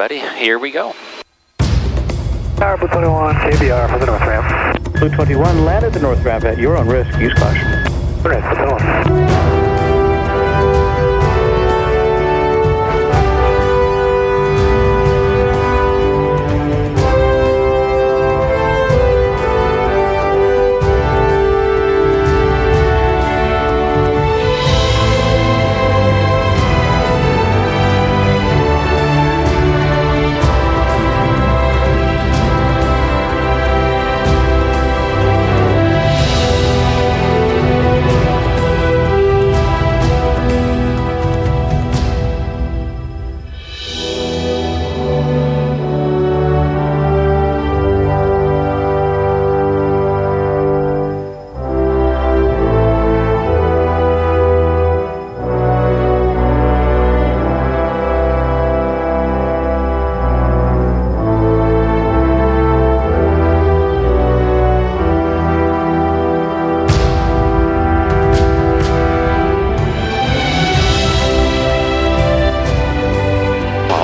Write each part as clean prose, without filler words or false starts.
everybody. Here we go. Tower Blue 21, KBR for the north ramp. Blue 21, land at the north ramp at your own risk. Use caution. Alright, Blue 21.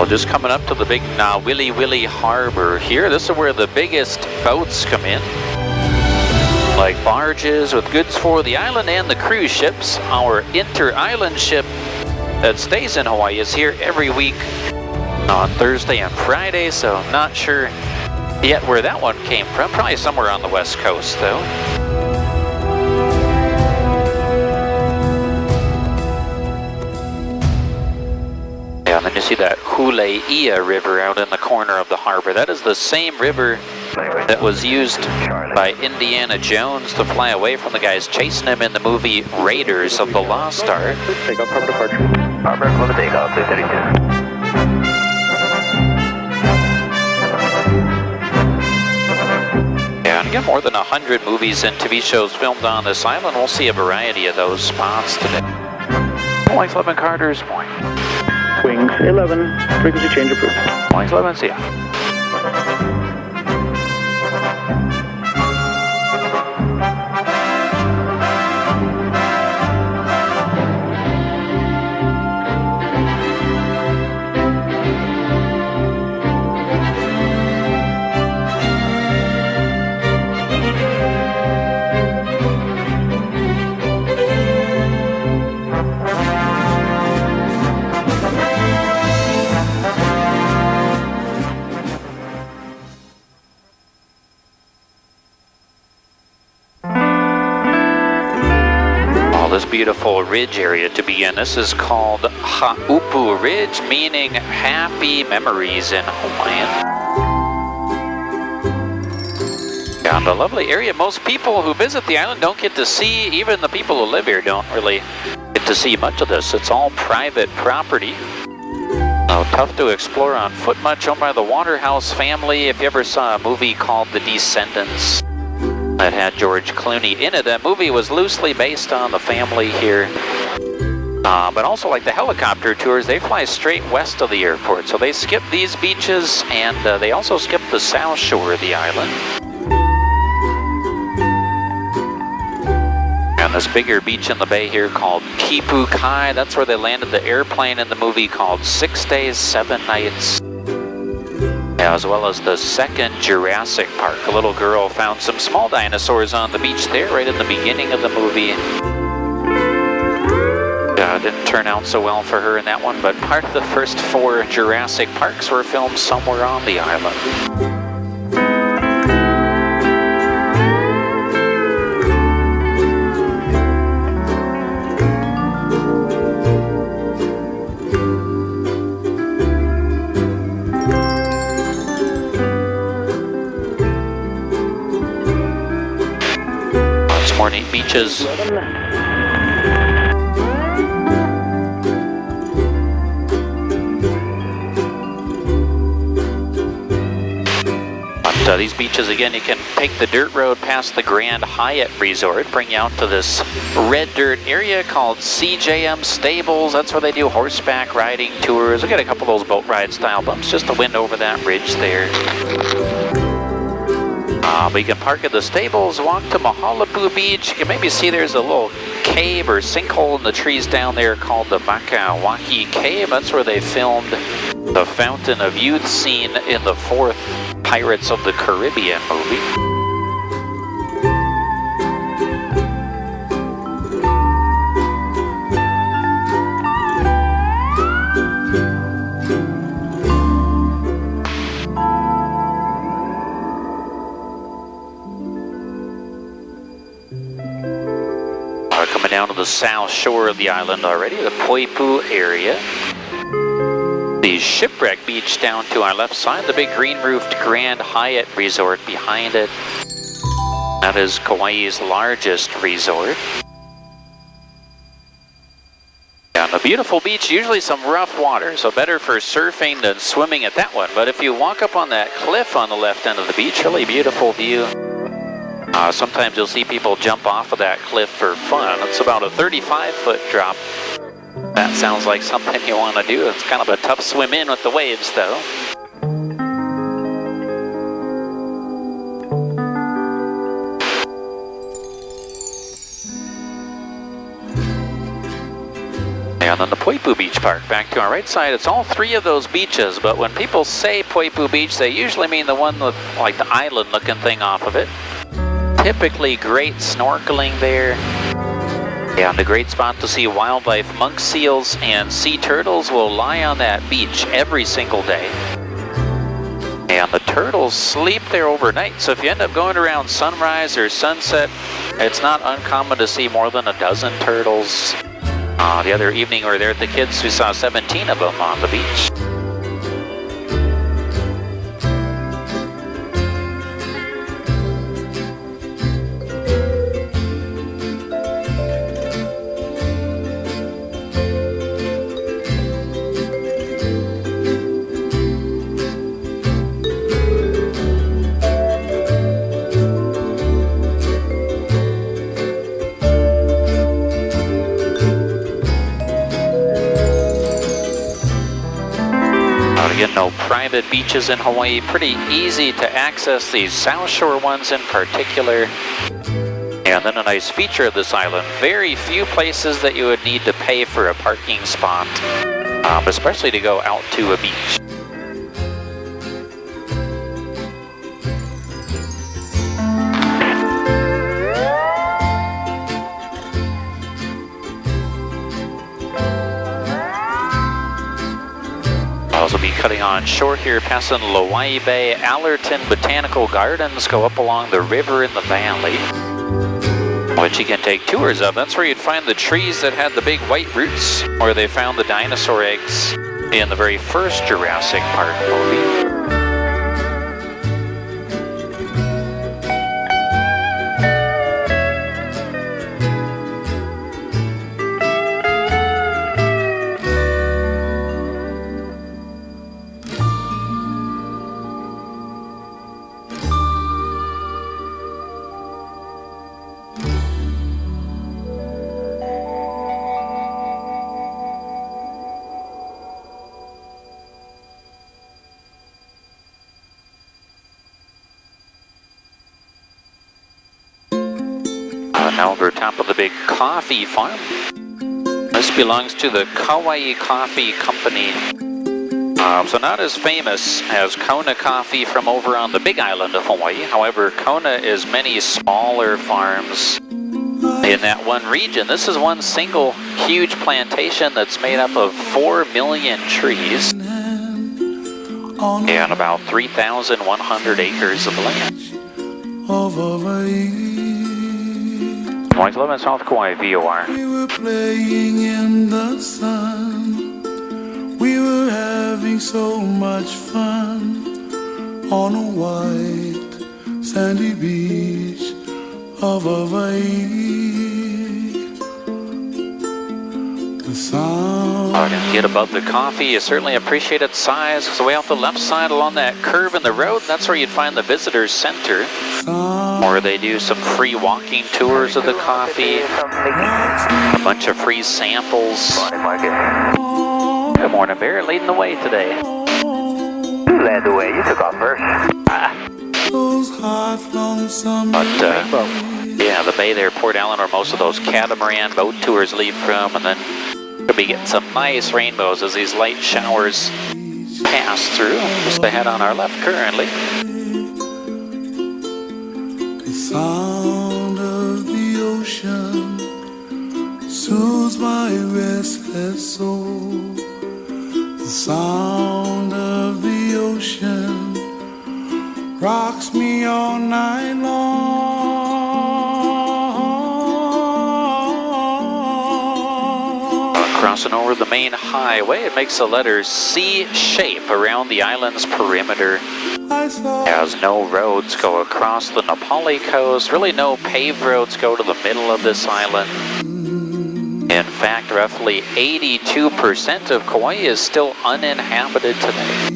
Just coming up to the big Willy Harbor here. This is where the biggest boats come in, like barges with goods for the island and the cruise ships. Our inter-island ship that stays in Hawaii is here every week on Thursday and Friday, so not sure yet where that one came from. Probably somewhere on the west coast though. And then you see that Huleia River out in the corner of the harbor. That is the same river that was used by Indiana Jones to fly away from the guys chasing him in the movie Raiders of the Lost Ark. Take off harbor departure. Harbor, close takeoff, 232. Yeah, and again, more than 100 movies and TV shows filmed on this island. We'll see a variety of those spots today. Points 11 Carter's Point. Wings 11, frequency change approved. Points 11, see ya. This beautiful ridge area to be in. This is called Haupu Ridge, meaning happy memories in Hawaiian. And a lovely area. Most people who visit the island don't get to see, even the people who live here don't really get to see much of this. It's all private property. Tough to explore on foot much, owned by the Waterhouse family. If you ever saw a movie called The Descendants that had George Clooney in it, that movie was loosely based on the family here. But also like the helicopter tours, they fly straight west of the airport. So they skip these beaches and they also skip the south shore of the island. And this bigger beach in the bay here called Kipu Kai, that's where they landed the airplane in the movie called 6 Days, 7 Nights. As well as the second Jurassic Park. A little girl found some small dinosaurs on the beach there right in the beginning of the movie. Didn't turn out so well for her in that one, but part of the first 4 Jurassic Parks were filmed somewhere on the island. More neat beaches. But these beaches, again, you can take the dirt road past the Grand Hyatt Resort, bring you out to this red dirt area called CJM Stables. That's where they do horseback riding tours. We got a couple of those boat ride style bumps, just the wind over that ridge there. But you can park at the stables, walk to Mahalapu Beach. You can maybe see there's a little cave or sinkhole in the trees down there called the Makawahi Cave. That's where they filmed the the Fountain of Youth scene in the 4th Pirates of the Caribbean movie. Coming down to the south shore of the island already, the Poipu area. The Shipwreck Beach down to our left side, the big green-roofed Grand Hyatt Resort behind it. That is Kauai's largest resort. And a beautiful beach, usually some rough water, so better for surfing than swimming at that one. But if you walk up on that cliff on the left end of the beach, really beautiful view. Sometimes you'll see people jump off of that cliff for fun. It's about a 35-foot drop. That sounds like something you want to do. It's kind of a tough swim in with the waves, though. And then the Poipu Beach Park, back to our right side. It's all 3 of those beaches, but when people say Poipu Beach, they usually mean the one with like the island-looking thing off of it. Typically great snorkeling there. Yeah, and a great spot to see wildlife. Monk seals and sea turtles will lie on that beach every single day. And the turtles sleep there overnight, so if you end up going around sunrise or sunset, it's not uncommon to see more than a dozen turtles. The other evening we were there at the kids, we saw 17 of them on the beach. Again, no private beaches in Hawaii. Pretty easy to access these South Shore ones in particular. And then a nice feature of this island, very few places that you would need to pay for a parking spot, especially to go out to a beach. We'll be cutting on shore here, passing Lauai Bay. Allerton Botanical Gardens go up along the river in the valley, which you can take tours of. That's where you'd find the trees that had the big white roots, where they found the dinosaur eggs in the very first Jurassic Park movie. Now over top of the big coffee farm. This belongs to the Kauai Coffee Company. So not as famous as Kona Coffee from over on the big island of Hawaii. However, Kona is many smaller farms in that one region. This is one single huge plantation that's made up of 4 million trees and about 3,100 acres of land. Point 11 South Kauai, VOR. We were playing in the sun. We were having so much fun on a white sandy beach of Hawaii. The sound. To get above the coffee, you certainly appreciate its size. So way off the left side along that curve in the road, that's where you'd find the Visitors Center, where they do some free walking tours of the coffee, a bunch of free samples. Good morning, Barrett, leading the way today. You led the way, you took off first. Yeah, the bay there, Port Allen, where most of those catamaran boat tours leave from, and then we'll be getting some nice rainbows as these light showers pass through, just ahead on our left currently. The sound of the ocean soothes my restless soul. The sound of the ocean rocks me all night long. Crossing over the main highway, it makes a letter C shape around the island's perimeter. As no roads go across the Nepali coast, really no paved roads go to the middle of this island. In fact, roughly 82% of Kauai is still uninhabited today.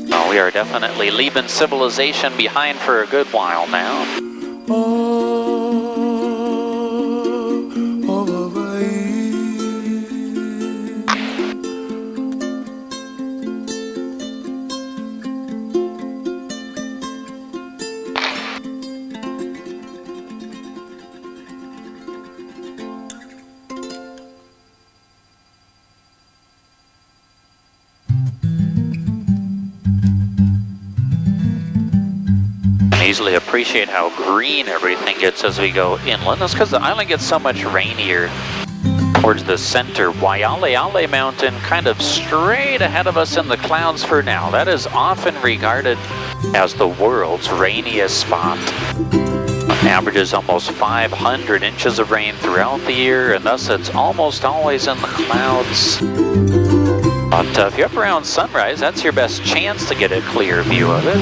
Well, we are definitely leaving civilization behind for a good while now. Easily appreciate how green everything gets as we go inland. That's because the island gets so much rainier. Towards the center, Waialeale Mountain kind of straight ahead of us in the clouds for now. That is often regarded as the world's rainiest spot. Averages almost 500 inches of rain throughout the year, and thus it's almost always in the clouds. But if you're up around sunrise, that's your best chance to get a clear view of it.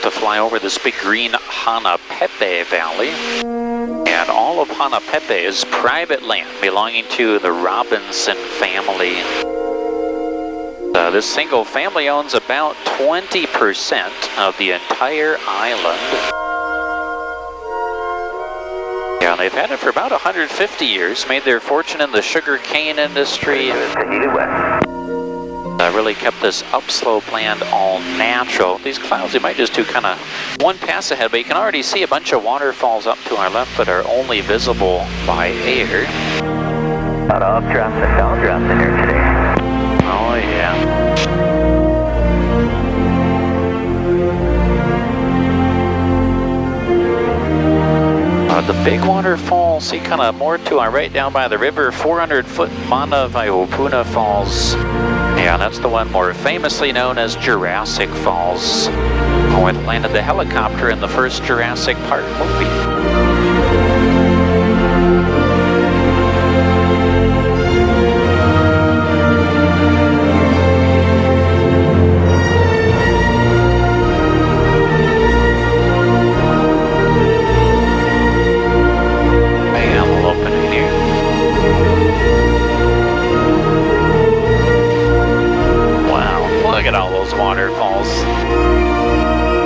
To fly over this big green Hanapepe Valley. And all of Hanapepe is private land belonging to the Robinson family. This single family owns about 20% of the entire island. Yeah, they've had it for about 150 years, made their fortune in the sugar cane industry. Really kept this upslope land all natural. These clouds, you might just do kind of one pass ahead, but you can already see a bunch of waterfalls up to our left that are only visible by air. A lot of updrafts and downdrafts in here today. Oh yeah. The big waterfall, see kind of more to our right down by the river, 400-foot Mana Vaiopuna Falls. Yeah, that's the one more famously known as Jurassic Falls. Oh, it landed the helicopter in the first Jurassic Park movie. Look at all those waterfalls.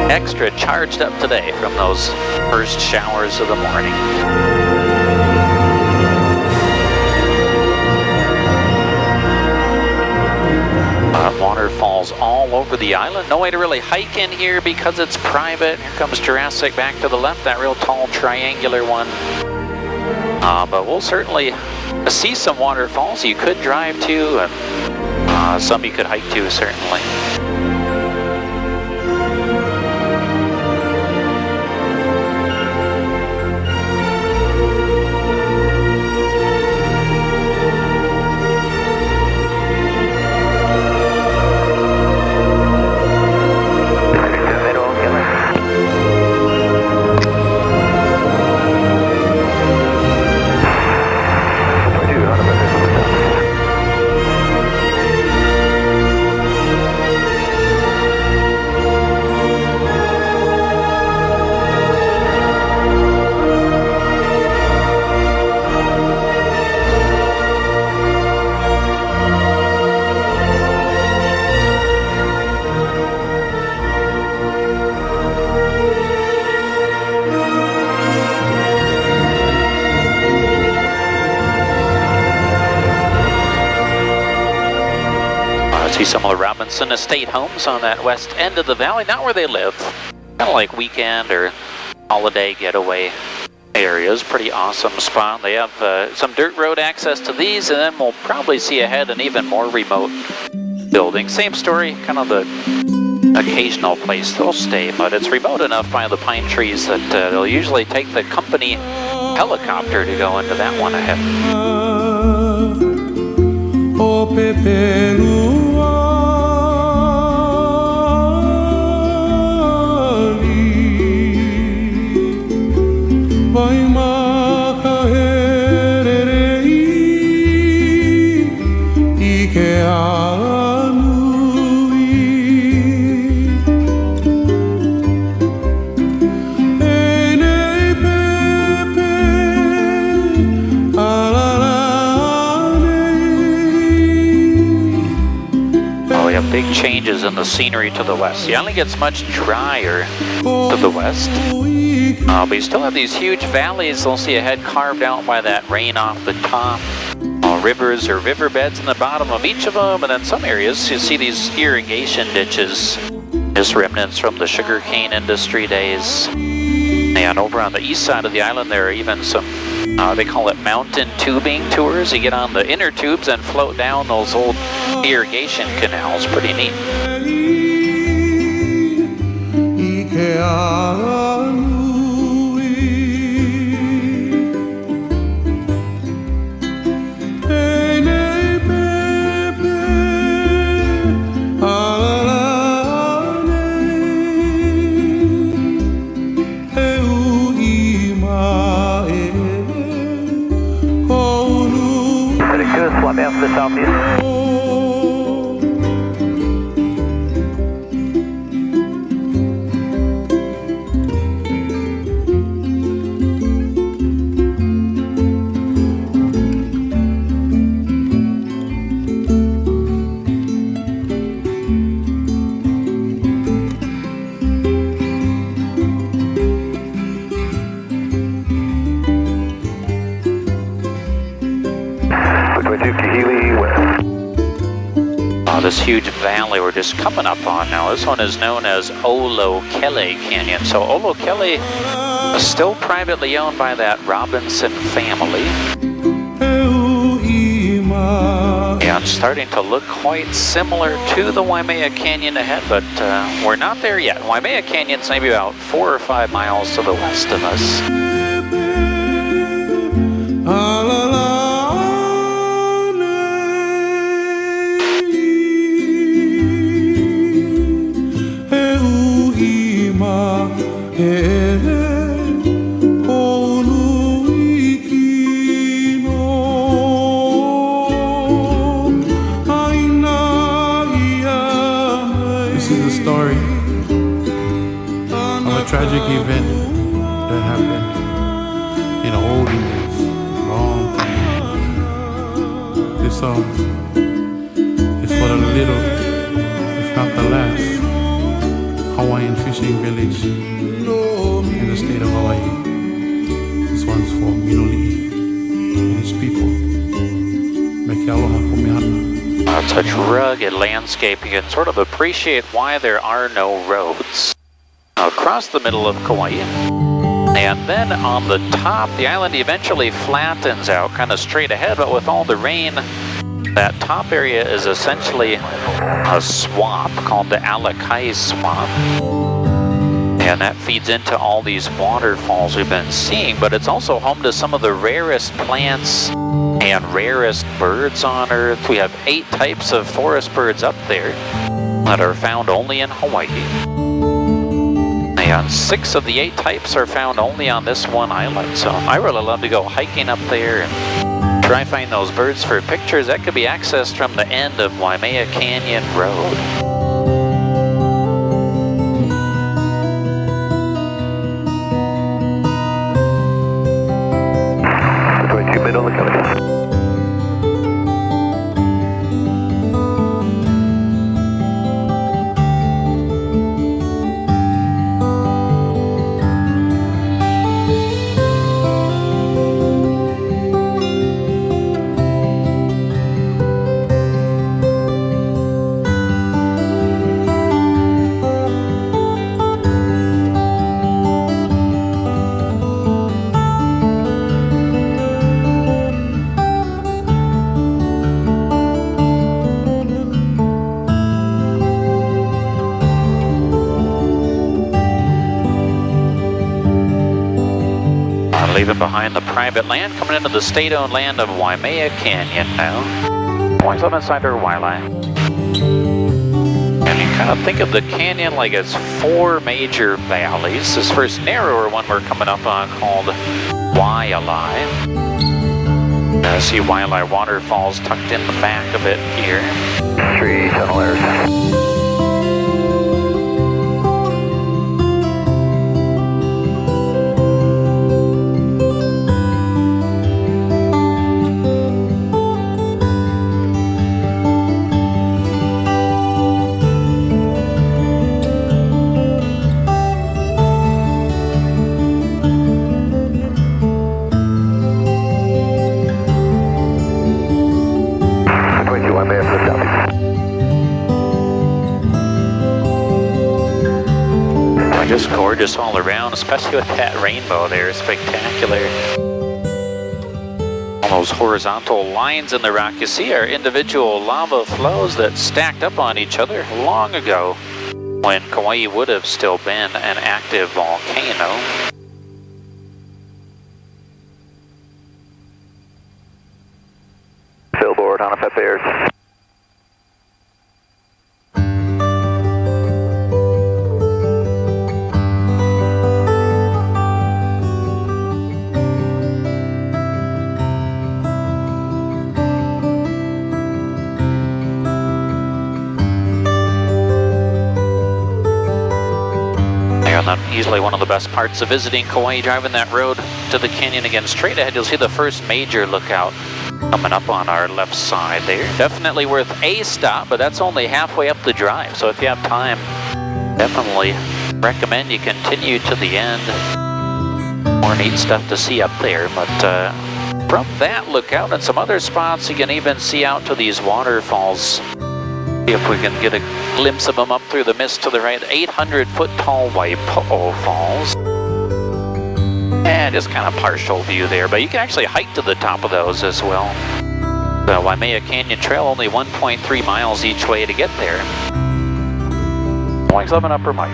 Extra charged up today from those first showers of the morning. Waterfalls all over the island. No way to really hike in here because it's private. Here comes Jurassic back to the left, that real tall triangular one. But we'll certainly see some waterfalls you could drive to, and some you could hike to, certainly. See some of the Robinson Estate homes on that west end of the valley, not where they live. Kind of like weekend or holiday getaway areas. Pretty awesome spot. They have some dirt road access to these, and then we'll probably see ahead an even more remote building. Same story, kind of the occasional place they'll stay, but it's remote enough by the pine trees that they'll usually take the company helicopter to go into that one ahead. Oh, Pepe vai makahererei ike anui enei pepe alalane. Oh, we have big changes in the scenery to the west. The island gets much drier to the west. But you still have these huge valleys they'll see ahead carved out by that rain off the top. Rivers or riverbeds in the bottom of each of them, and then some areas you see these irrigation ditches, just remnants from the sugarcane industry days. And over on the east side of the island there are even some, they call it mountain tubing tours. You get on the inner tubes and float down those old irrigation canals. Pretty neat. Swap out to the southeast. This huge valley we're just coming up on now. This one is known as Olokele Canyon. So Olokele is still privately owned by that Robinson family. And starting to look quite similar to the Waimea Canyon ahead, but we're not there yet. Waimea Canyon's maybe about 4 or 5 miles to the west of us. This is the story of a tragic event that happened in the olden days, long time ago. This song is for the little, if not the last, Hawaiian fishing village in the state of Hawaii. This one's for Minoli and his people. Meke aloha kumihana. Such rugged landscape, you can sort of appreciate why there are no roads across the middle of Kauai. And then on the top, the island eventually flattens out kind of straight ahead, but with all the rain, that top area is essentially a swamp called the Alakai Swamp. And that feeds into all these waterfalls we've been seeing, but it's also home to some of the rarest plants and rarest birds on Earth. We have 8 types of forest birds up there that are found only in Hawaii. And 6 of the 8 types are found only on this one island. So I really love to go hiking up there and try find those birds for pictures. That could be accessed from the end of Waimea Canyon Road. 22 middle of the coast. Leaving behind the private land, coming into the state-owned land of Waimea Canyon now. Always on the side of Waialae. And you kind of think of the canyon like it's 4 major valleys. This first narrower one we're coming up on called Waialae. See Waialae waterfalls tucked in the back of it here. 3 tunnel airs. Just gorgeous all around, especially with that rainbow there, spectacular. All those horizontal lines in the rock you see are individual lava flows that stacked up on each other long ago when Kauai would have still been an active volcano. Billboard on a Pepe airs. Easily one of the best parts of visiting Kauai, driving that road to the canyon again. Straight ahead, you'll see the first major lookout coming up on our left side there. Definitely worth a stop, but that's only halfway up the drive. So if you have time, definitely recommend you continue to the end. More neat stuff to see up there, but from that lookout and some other spots, you can even see out to these waterfalls. See if we can get a glimpse of them up through the mist to the right. 800-foot tall Waipo'o Falls. And just kind of partial view there, but you can actually hike to the top of those as well. The Waimea Canyon Trail, only 1.3 miles each way to get there. Point 7 Upper Mike.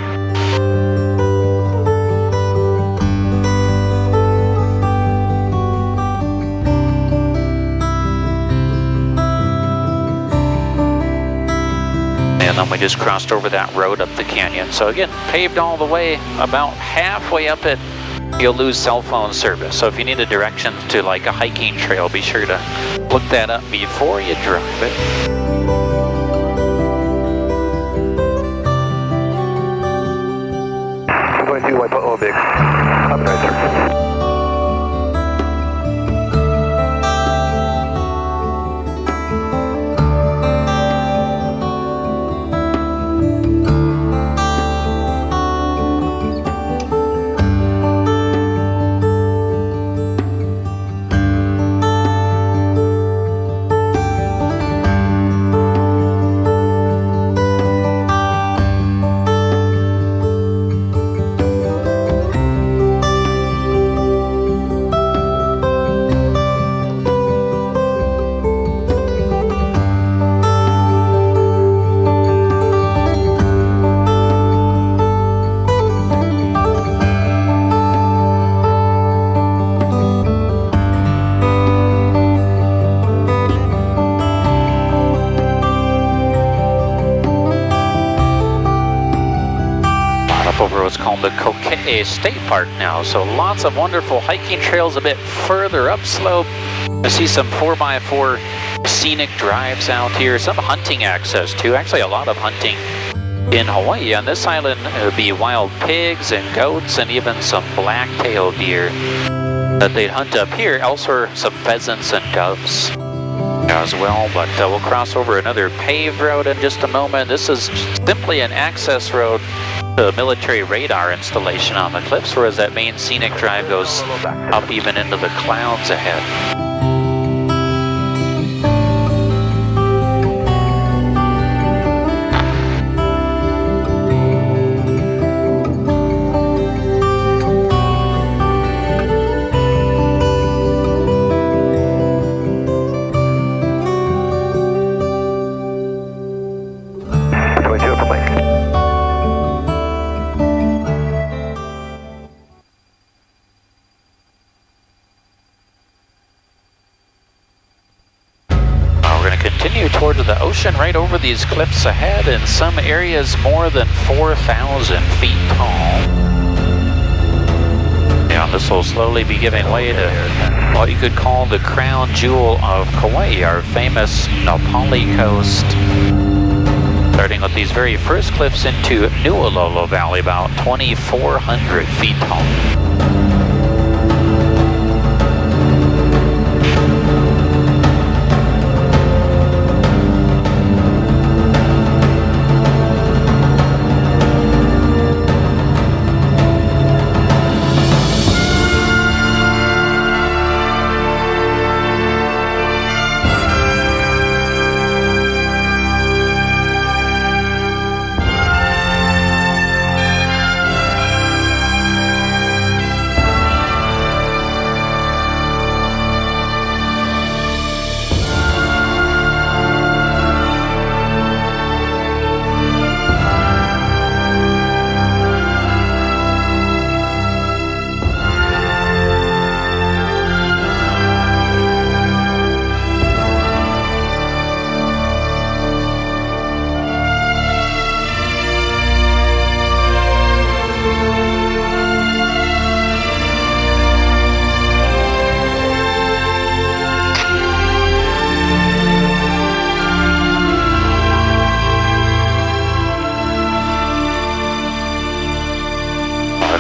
And then we just crossed over that road up the canyon. So again, paved all the way, about halfway up it, you'll lose cell phone service. So if you need a direction to like a hiking trail, be sure to look that up before you drive it. Going to Waipo'o Big. Up and right, sir. Over what's called the Kokee State Park now, so lots of wonderful hiking trails a bit further upslope. I see some 4x4 scenic drives out here, some hunting access too. Actually a lot of hunting in Hawaii. On this island it would be wild pigs and goats and even some black-tailed deer that they'd hunt up here. Elsewhere some pheasants and doves as well, but we'll cross over another paved road in just a moment. This is simply an access road to a military radar installation on the cliffs, whereas that main scenic drive goes up even into the clouds ahead. continue towards the ocean right over these cliffs ahead, in some areas more than 4,000 feet tall. And this will slowly be giving way to what you could call the crown jewel of Kauai, our famous Napali Coast. Starting with these very first cliffs into Nuololo Valley, about 2,400 feet tall.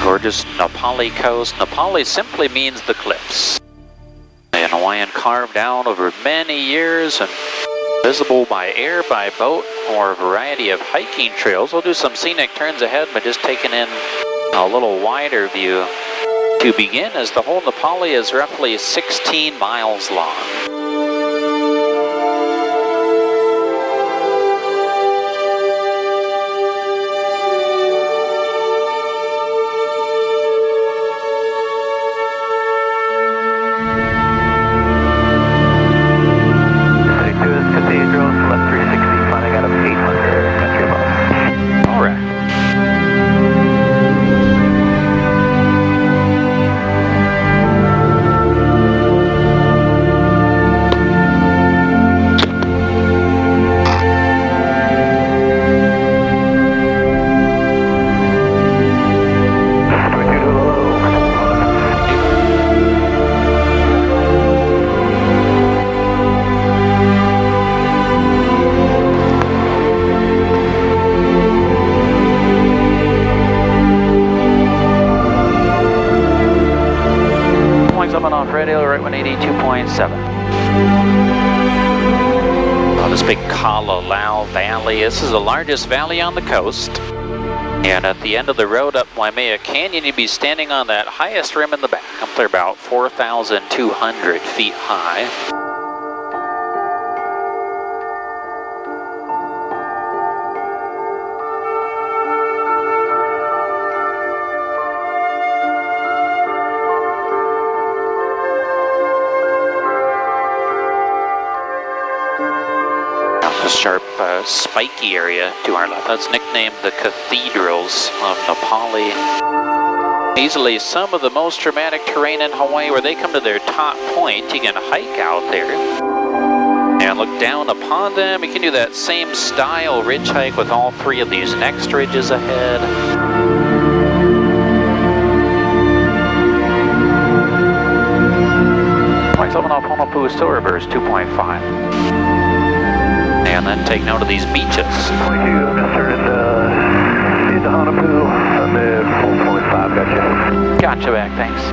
Gorgeous Napali Coast. Napali simply means the cliffs. In Hawaiian, carved down over many years and visible by air, by boat, or a variety of hiking trails. We'll do some scenic turns ahead, but just taking in a little wider view. To begin, as the whole Napali is roughly 16 miles long. Radio, right 182.7. On this big Kalalau Valley, this is the largest valley on the coast. And at the end of the road up Waimea Canyon, you'd be standing on that highest rim in the back, up there about 4,200 feet high. Sharp, spiky area to our left. That's nicknamed the Cathedrals of Napali. Easily some of the most dramatic terrain in Hawaii. Where they come to their top point, you can hike out there and look down upon them. You can do that same style ridge hike with all three of these next ridges ahead. Flight 7 off Honopu, still reverse 2.5. And then take note of these beaches. 22, Mr. Into Honopu, mid 4.5, gotcha. Gotcha back, thanks.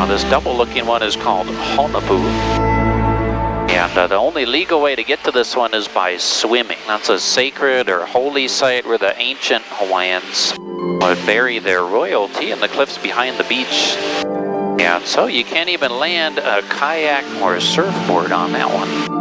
This double looking one is called Honopu. And the only legal way to get to this one is by swimming. That's a sacred or holy site where the ancient Hawaiians would bury their royalty in the cliffs behind the beach. And so you can't even land a kayak or a surfboard on that one.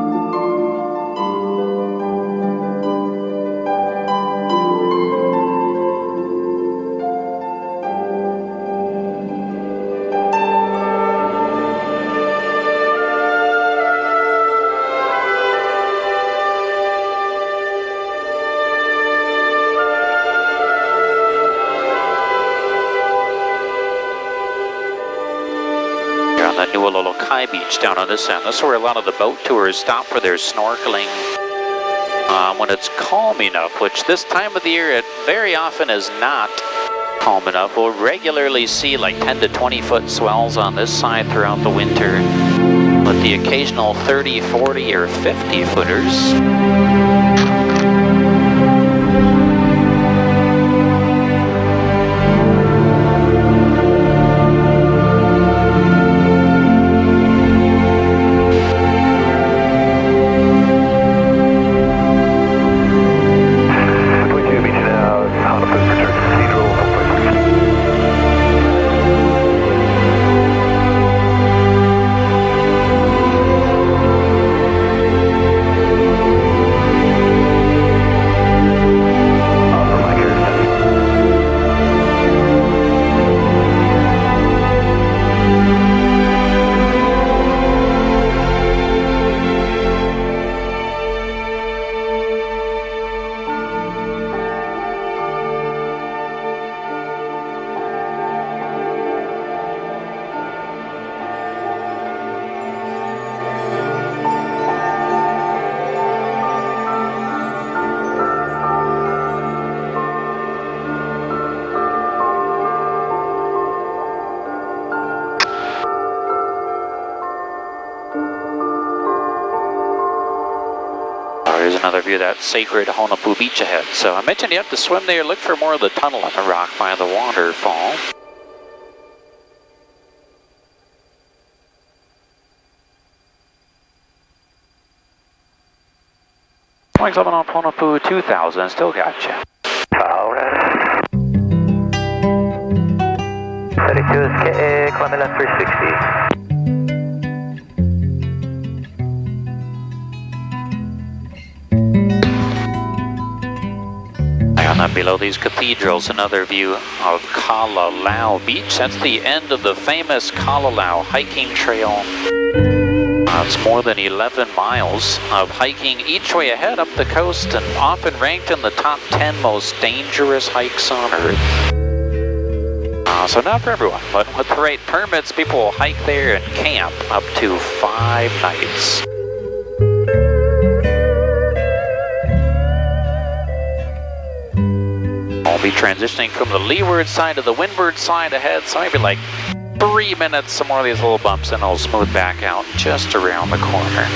High Beach down on this end. This is where a lot of the boat tours stop for their snorkeling when it's calm enough, which this time of the year it very often is not calm enough. We'll regularly see like 10 to 20 foot swells on this side throughout the winter, with the occasional 30, 40, or 50 footers. Here's another view of that sacred Honopu Beach ahead. So I mentioned you have to swim there, look for more of the tunnel on the rock by the waterfall. Flying something on Honopu 2000, still got you. Alright. 32 is KA, climbing at 360. And below these cathedrals, another view of Kalalau Beach. That's the end of the famous Kalalau hiking trail. It's more than 11 miles of hiking each way ahead up the coast, and often ranked in the top 10 most dangerous hikes on Earth. So not for everyone, but with the right permits, people will hike there and camp up to 5 nights. I'll be transitioning from the leeward side to the windward side ahead, so maybe like 3 minutes, some more of these little bumps, and I'll smooth back out just around the corner.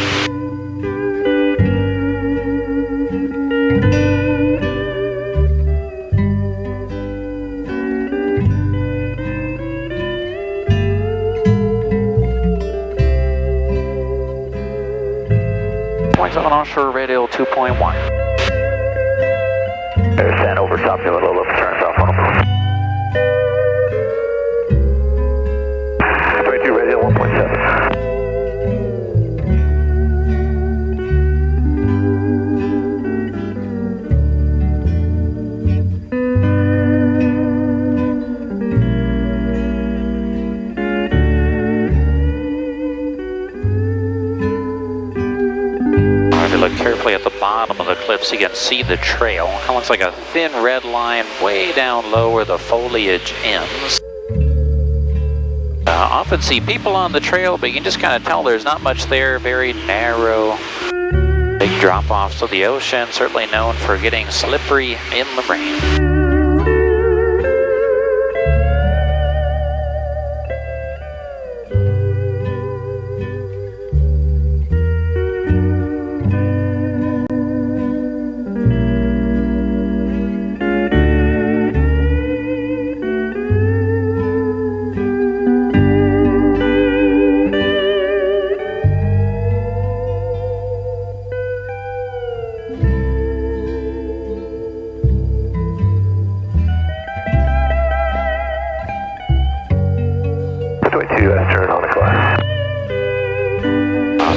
.7 offshore radio 2.1. There's sand over top, do a little up, turn us off on them. 22 radio 1.7. Look carefully at the bottom of the cliff so you can see the trail. It looks like a thin red line way down low where the foliage ends. Often see people on the trail, but you can just kind of tell there's not much there. Very narrow, big drop-offs to the ocean, certainly known for getting slippery in the rain.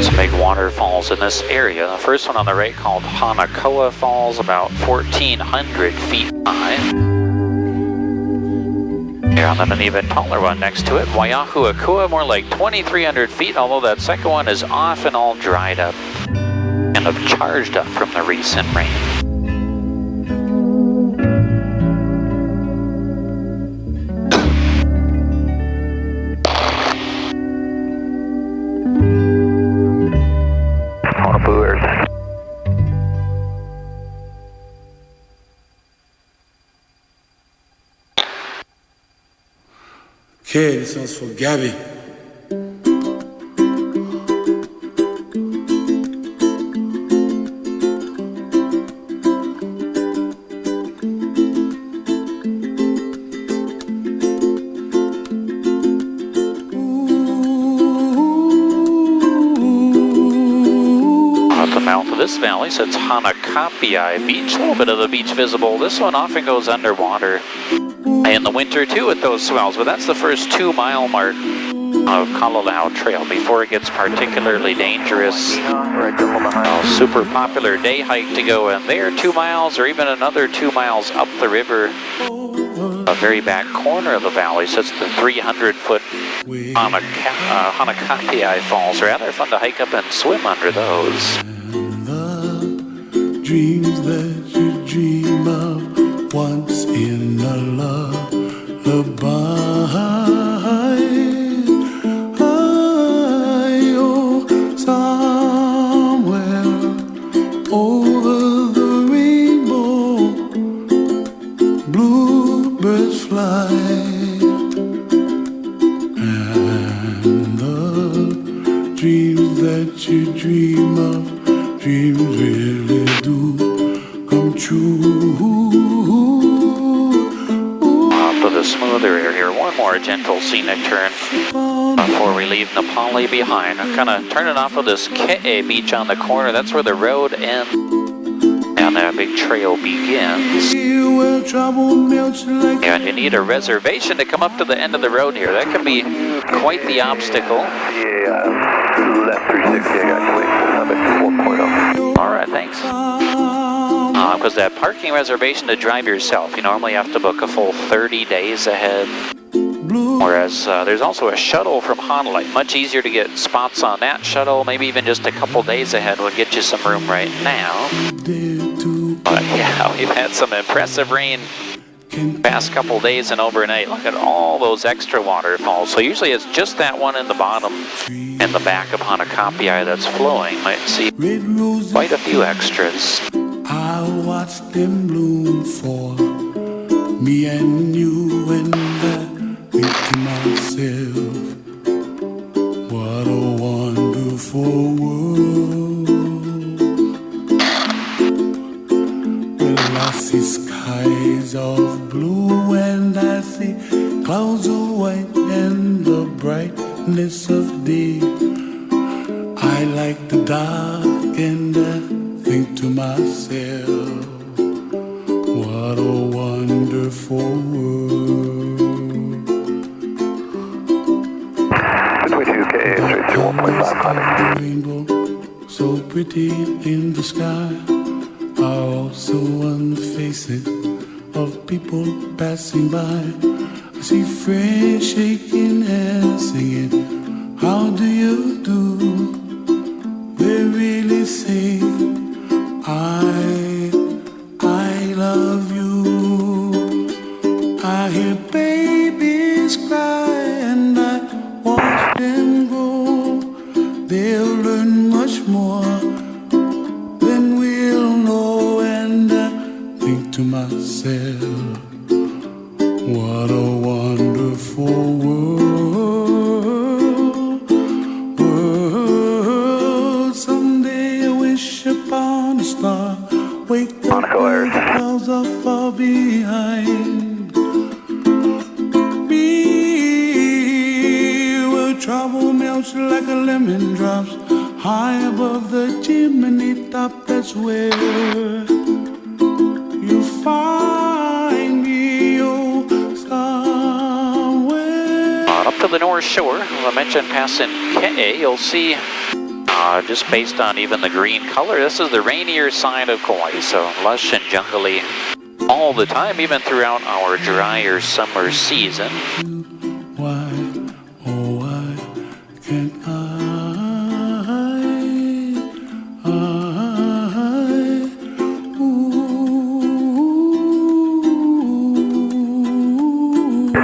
Some big waterfalls in this area. The first one on the right called Hanakoa Falls, about 1,400 feet high. Yeah, and then an even taller one next to it, Waiahuakua, more like 2,300 feet, although that second one is often all dried up and have charged up from the recent rain. Okay, this one's for Gabby. At the mouth of this valley sits Hanakapiai Beach, a little bit of the beach visible. This one often goes underwater in the winter too with those swells, but that's the first 2 mile mark of Kalalau Trail before it gets particularly dangerous. Super popular day hike to go in there, 2 miles or even another 2 miles up the river. A very back corner of the valley sits the 300-foot Hanakapiai Falls. Rather fun to hike up and swim under those. The dreams that you dream of once in a lullaby. Oh, somewhere over the rainbow, bluebirds fly. And the dreams that you dream of, dreams really do come true. Off to the smoother area, one more gentle scenic turn before we leave Napali behind. I'm kind of turning off of this Ke'e beach on the corner. That's where the road ends and that big trail begins. And you need a reservation to come up to the end of the road here. That can be quite the obstacle. Yeah, left 360, I got wings, 4.0. All right, thanks. Because that parking reservation to drive yourself, you normally have to book a full 30 days ahead. Whereas there's also a shuttle from Hanalei. Much easier to get spots on that shuttle. Maybe even just a couple days ahead will get you some room right now. But yeah, we've had some impressive rain past couple days and overnight. Look at all those extra waterfalls. So usually it's just that one in the bottom and the back of Hanakapiai that's flowing. Might see quite a few extras. I watched them bloom for me and you, and I think to myself, what a wonderful world. Well, I see skies of blue and I see clouds of white and the brightness of day. I like the dark and I think to myself, what a wonderful world. Between 2K, straight through 1.5 climbing. The rainbow, so pretty in the sky, are also on the faces of people passing by. I see friends shaking and singing, how do you do? They really say, I love you. I hear babies cry and I watch them grow. They'll learn much more than we'll know. And I think to myself, what a wonderful world. Someday I wish upon a star, wake up where the clouds are far behind me, where trouble melts like a lemon drops high above the chimney top. That's where you find me, oh, somewhere. Up to the North Shore, as I mentioned, passing Ke'e, you'll see just based on even the green color, this is the rainier side of Kauai, so lush and jungly all the time, even throughout our drier summer season. Why, oh why can't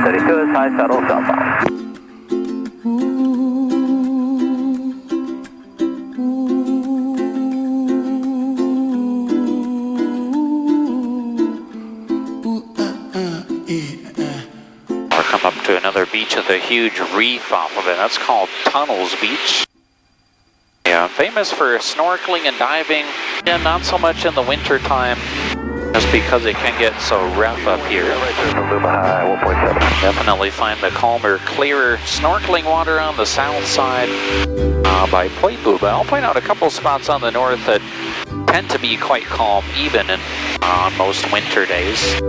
Steady to his high saddle southbound. to another beach with a huge reef off of it. That's called Tunnels Beach. Yeah, famous for snorkeling and diving. Yeah, not so much in the winter time, just because it can get so rough up here. Right there from Luma High, 1.7. Definitely find the calmer, clearer snorkeling water on the south side by Point Buba. I'll point out a couple spots on the north that tend to be quite calm, even on most winter days.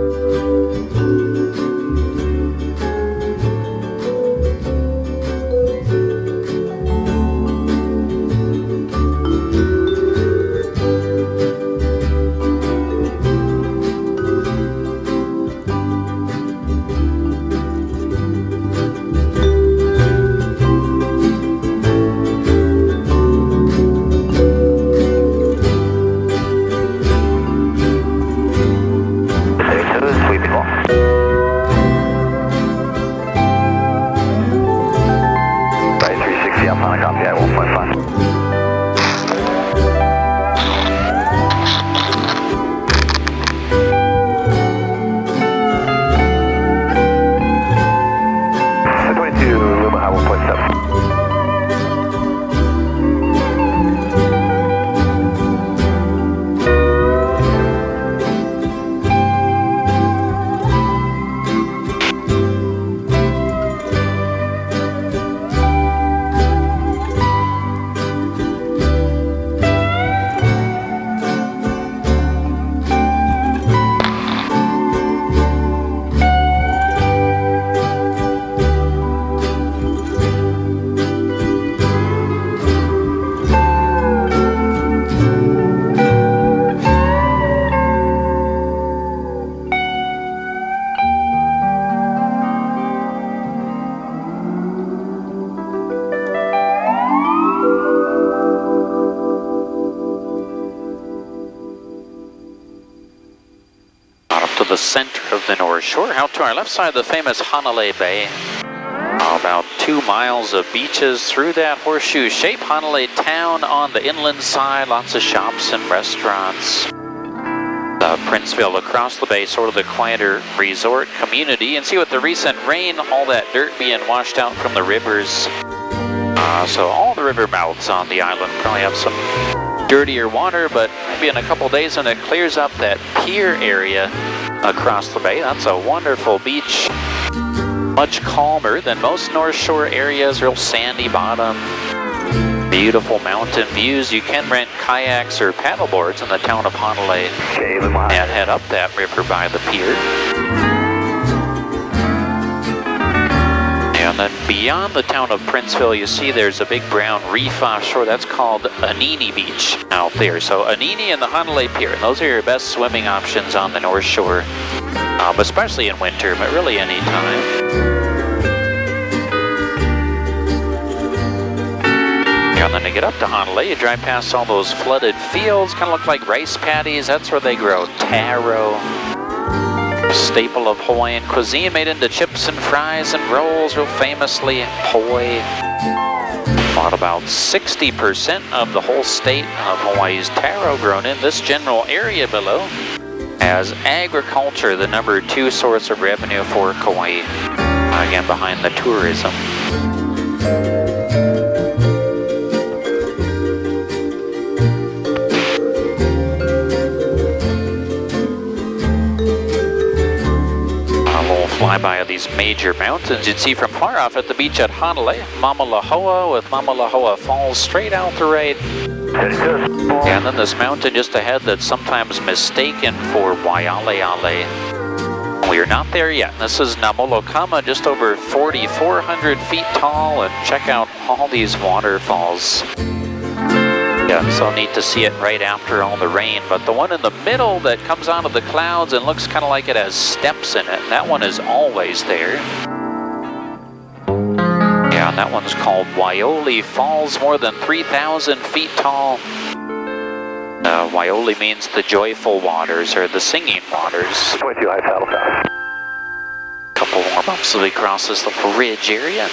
The center of the North Shore. Out to our left side, the famous Hanalei Bay. About 2 miles of beaches through that horseshoe-shaped Hanalei town on the inland side. Lots of shops and restaurants. Princeville across the bay, sort of the quieter resort community. And see, with the recent rain, all that dirt being washed out from the rivers. So all the river mouths on the island probably have some dirtier water, but maybe in a couple days when it clears up that pier area across the bay. That's a wonderful beach. Much calmer than most North Shore areas. Real sandy bottom. Beautiful mountain views. You can rent kayaks or paddleboards in the town of Hanalei and head up that river by the pier. And then beyond the town of Princeville, you see there's a big brown reef offshore. That's called Anini Beach out there. So Anini and the Hanalei Pier. Those are your best swimming options on the North Shore, especially in winter, but really any time. And then to get up to Hanalei, you drive past all those flooded fields. Kind of look like rice paddies. That's where they grow taro. Staple of Hawaiian cuisine, made into chips and fries and rolls, real famously poi. About 60% of the whole state of Hawaii's taro grown in this general area below, as agriculture the number 2 source of revenue for Kauai, again behind the tourism. Flyby of these major mountains you'd see from far off at the beach at Hanalei, Mamalahoa, with Mamalahoa Falls straight out the right. And then this mountain just ahead that's sometimes mistaken for Waialeale. We are not there yet. This is Namolokama, just over 4,400 feet tall, and check out all these waterfalls. Yeah, so neat to see it right after all the rain, but the one in the middle that comes out of the clouds and looks kind of like it has steps in it, that one is always there. Yeah, and that one's called Waiole Falls, more than 3,000 feet tall. Waiole means the joyful waters, or the singing waters. 22 high paddle fast. Couple more bumps as we cross this little ridge area.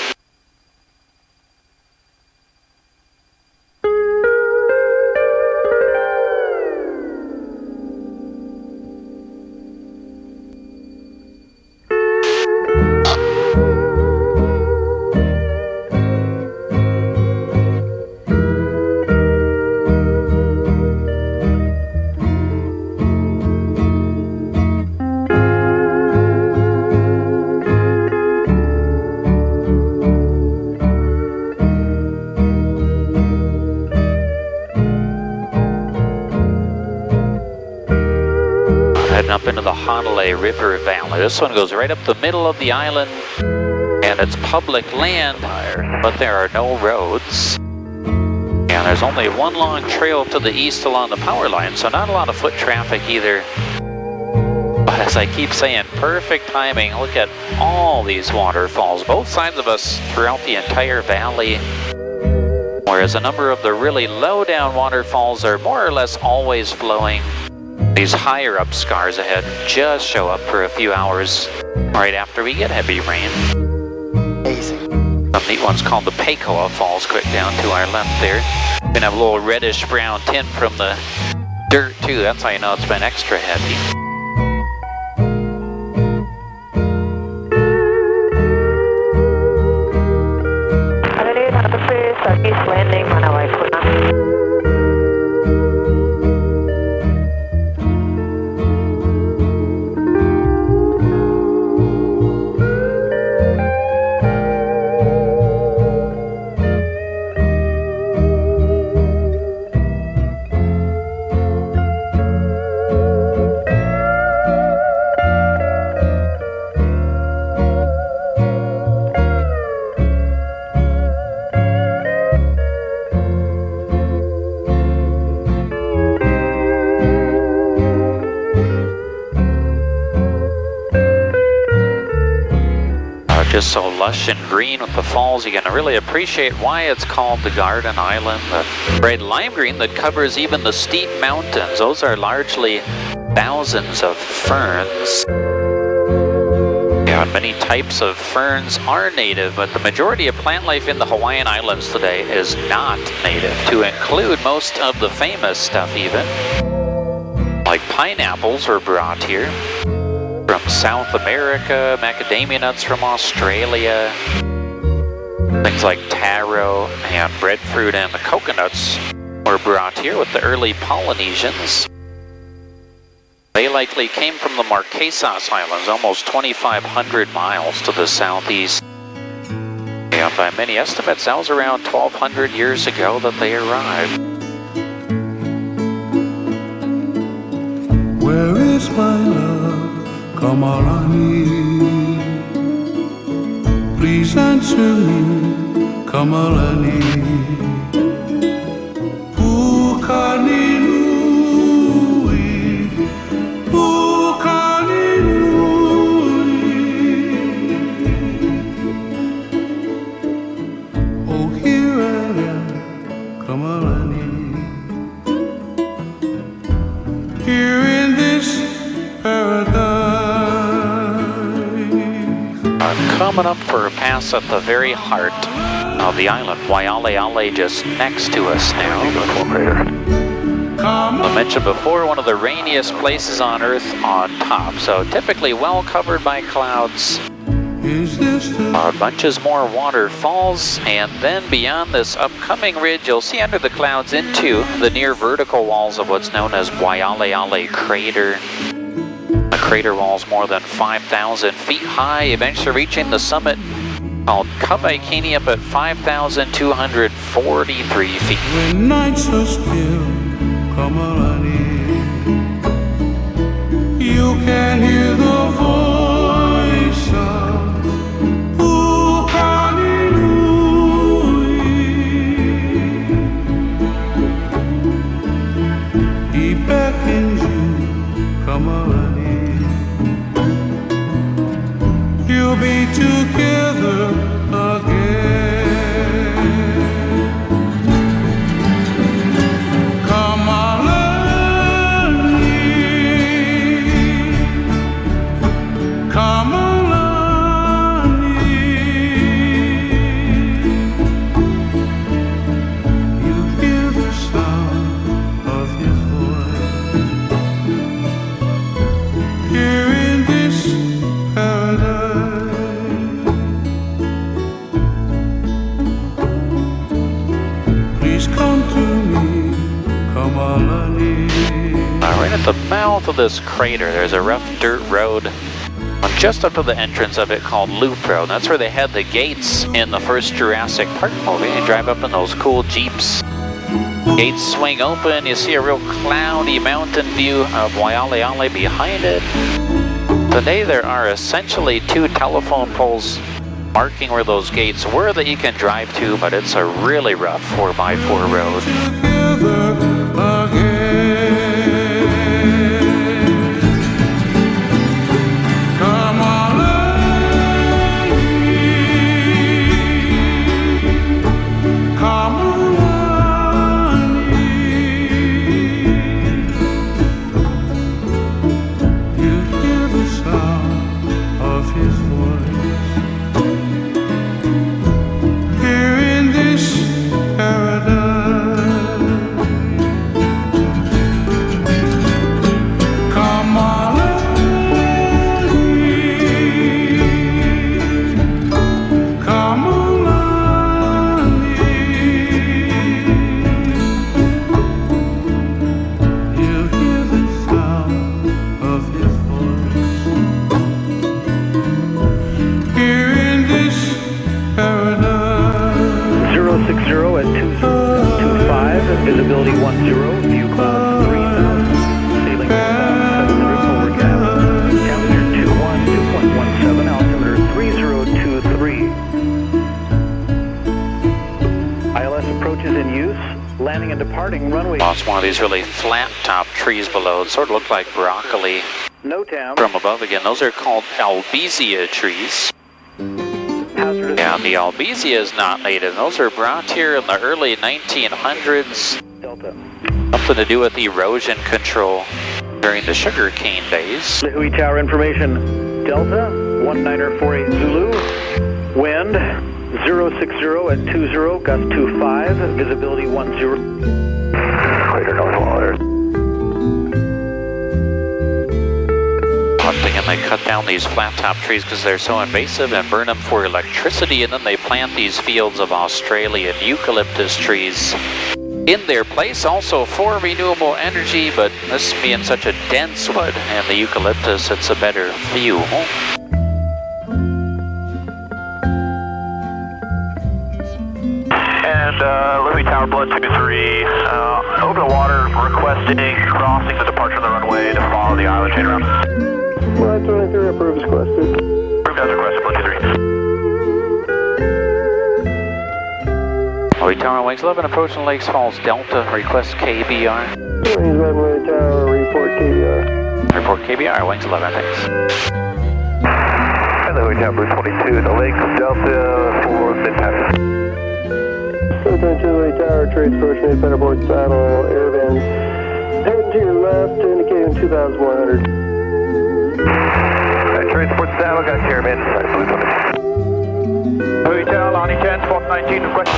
leading up into the Hanalei River Valley. This one goes right up the middle of the island, and it's public land, but there are no roads. And there's only one long trail to the east along the power line, so not a lot of foot traffic either. But as I keep saying, perfect timing. Look at all these waterfalls, both sides of us throughout the entire valley. Whereas a number of the really low down waterfalls are more or less always flowing. These higher up scars ahead just show up for a few hours right after we get heavy rain. Some neat ones called the Pecoa Falls quick down to our left there. Gonna have a little reddish brown tint from the dirt too. That's how you know it's been extra heavy. Southeast landing, Manawai Puna. Just so lush and green with the falls, you can really appreciate why it's called the Garden Island. The bright lime green that covers even the steep mountains, those are largely thousands of ferns. Yeah, many types of ferns are native, but the majority of plant life in the Hawaiian Islands today is not native, to include most of the famous stuff even. Like pineapples were brought here from South America, macadamia nuts from Australia, things like taro and breadfruit and the coconuts were brought here with the early Polynesians. They likely came from the Marquesas Islands, almost 2,500 miles to the southeast. And by many estimates, that was around 1,200 years ago that they arrived. Where is my love? Kamalani, please answer me, Kamalani. Pukani nui, pukani nui. Oh, here I am, Kamalani. Here in this paradise. Coming up for a pass at the very heart of the island, Waialeale just next to us now. I mentioned before, one of the rainiest places on Earth on top, so typically well covered by clouds. Bunches more waterfalls, and then beyond this upcoming ridge, you'll see under the clouds into the near vertical walls of what's known as Waialeale Crater. The crater wall is more than 5,000 feet high, eventually reaching the summit called Kawaikini up at 5,243 feet. When nights are still, Kamalani, you can hear the voice of Pukani Nui. He beckons you, Kamalani. You'll be together again. Kamalani, Kamalani. You hear the sound of his voice here in this paradise. Right at the mouth of this crater, there's a rough dirt road just up to the entrance of it called Loop Road. That's where they had the gates in the first Jurassic Park movie. You drive up in those cool Jeeps. Gates swing open, you see a real cloudy mountain view of Waialeale behind it. Today there are essentially 2 telephone poles marking where those gates were that you can drive to, but it's a really rough 4x4 road. Together again. Come on, come on, you hear the sound of his voice here in this paradise. Come on, come on, you hear the sound of his voice here in this paradise. 060 at 225, visibility 10, view cloud 3000, sailing 700, overcast, temperature 212.17, altimeter 3023. ILS approaches in use, landing and departing runway. Lost one of these really flat top trees below. It sort of looked like broccoli No town. from above again. Those are called albizia trees. Hazardous. Yeah, the albizia is not native. Those were brought here in the early 1900s. Delta. Something to do with erosion control during the sugarcane days. Hui Tower information, Delta, 1948 Zulu, wind 060 at 20, gust 25, visibility 10. Clear north water. Hunting, and they cut down these flat top trees because they're so invasive and burn them for electricity, and then they plant these fields of Australian eucalyptus trees in their place, also for renewable energy, but this being such a dense wood and the eucalyptus, it's a better fuel. And Louis Tower, Blood 2-3, open water, requesting crossing the departure of the runway to follow the island chain route. Blood 23 approves requested. Approved as requested, Blood 2-3. Louis Tower, Wings 11, approaching Lakes Falls Delta, request KBR. Wings 11 Louis Tower, report KBR. Report KBR, Wings 11, thanks. Hello, Tower, Bruce 22, the Lakes, Delta, 4, mid-pass. 22 Louis Tower, trades approaching centerboard saddle, air vents. Head to your left, indicating 2,100. Transport saddle, got Chairman, Blue 20. Louis Tower, Lonnie 10, spot 19, request.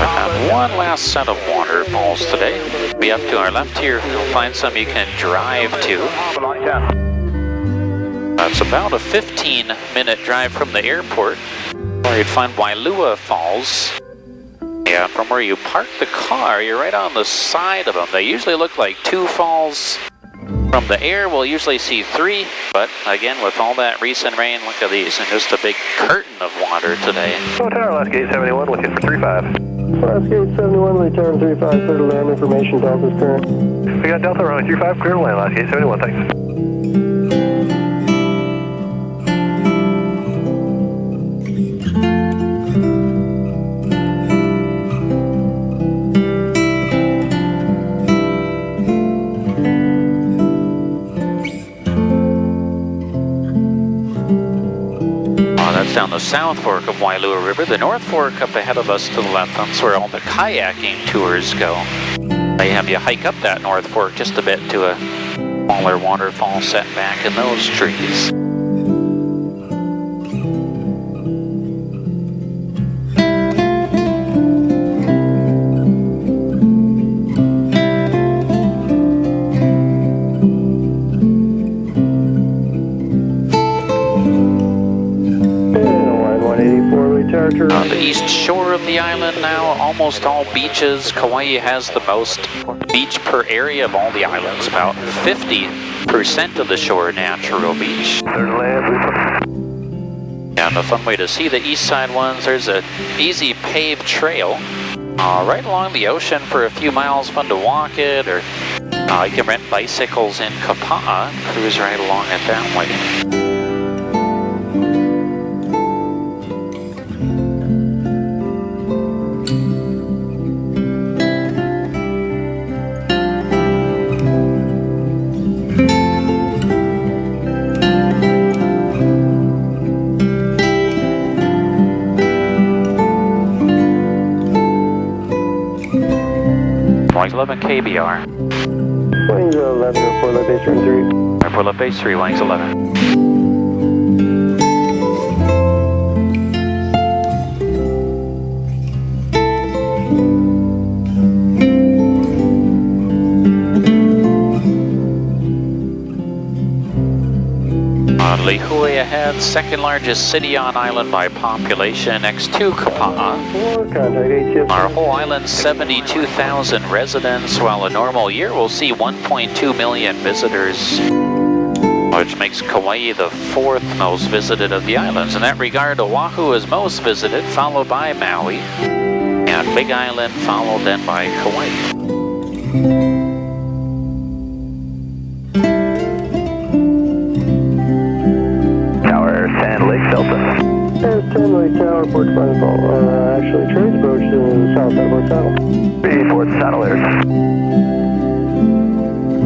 One last set of waterfalls today. Be up to our left here. You'll find some you can drive to. Lonnie 10. It's about a 15-minute drive from the airport, where you'd find Wailua Falls. Yeah, from where you park the car, you're right on the side of them. They usually look like 2 falls. From the air, we'll usually see 3, but again, with all that recent rain, look at these, and just a big curtain of water today. Hello, Tower, last gate 71, looking for 35. Last gate 71, Louis Tower 35, clear to land information, Delta's current. We got Delta running 35, clear to land, last gate 71, thanks. That's down the South Fork of Wailua River. The North Fork up ahead of us to the left, that's where all the kayaking tours go. They have you hike up that North Fork just a bit to a smaller waterfall set back in those trees. On the east shore of the island now, almost all beaches. Kauai has the most beach per area of all the islands, about 50% of the shore natural beach. Third land, And the fun way to see the east side ones, there's an easy paved trail Right along the ocean for a few miles, fun to walk it, or you can rent bicycles in Kapa'a, cruise right along it that way. Wings 11 KBR. Wings 11, report left base turn 3. Report left base 3, Wings 11. Lihue ahead, second largest city on island by population, next to Kapa'a. Our whole island, 72,000 residents, while a normal year will see 1.2 million visitors, which makes Kauai the fourth most visited of the islands. In that regard, Oahu is most visited, followed by Maui, and Big Island followed then by Kauai. Ten Lake Tower, Port Final. Actually, trains approach to south side of Port Saddle. 84 Saddle Airs.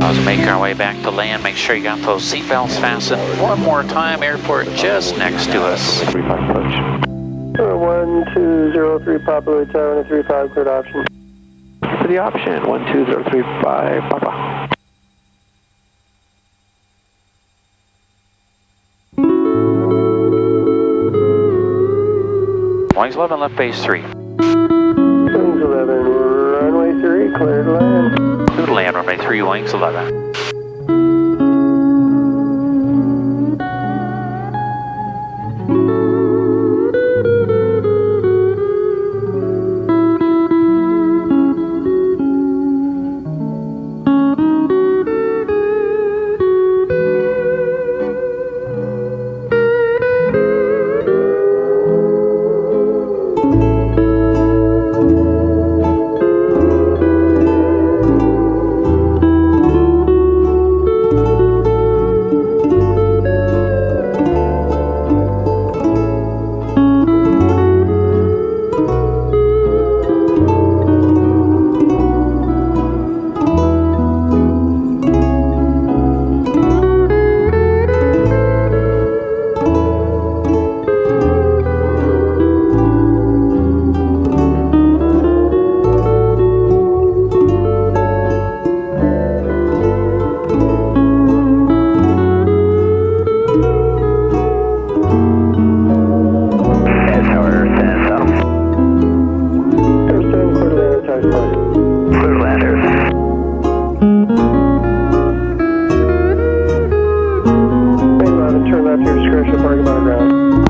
As we make our way back to land, make sure you got those seatbelts fastened. One more time, airport just next to us. 35 approach. 1203 Papa Lake Tower and a 35 cleared option. For the option, 12035 Papa. Wings 11, left base 3. Wings 11, runway 3, clear to land. Clear to land, runway 3, Wings 11.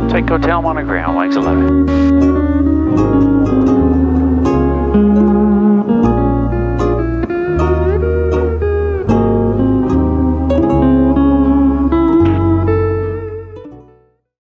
Take Hotel Monogram, Wings 11.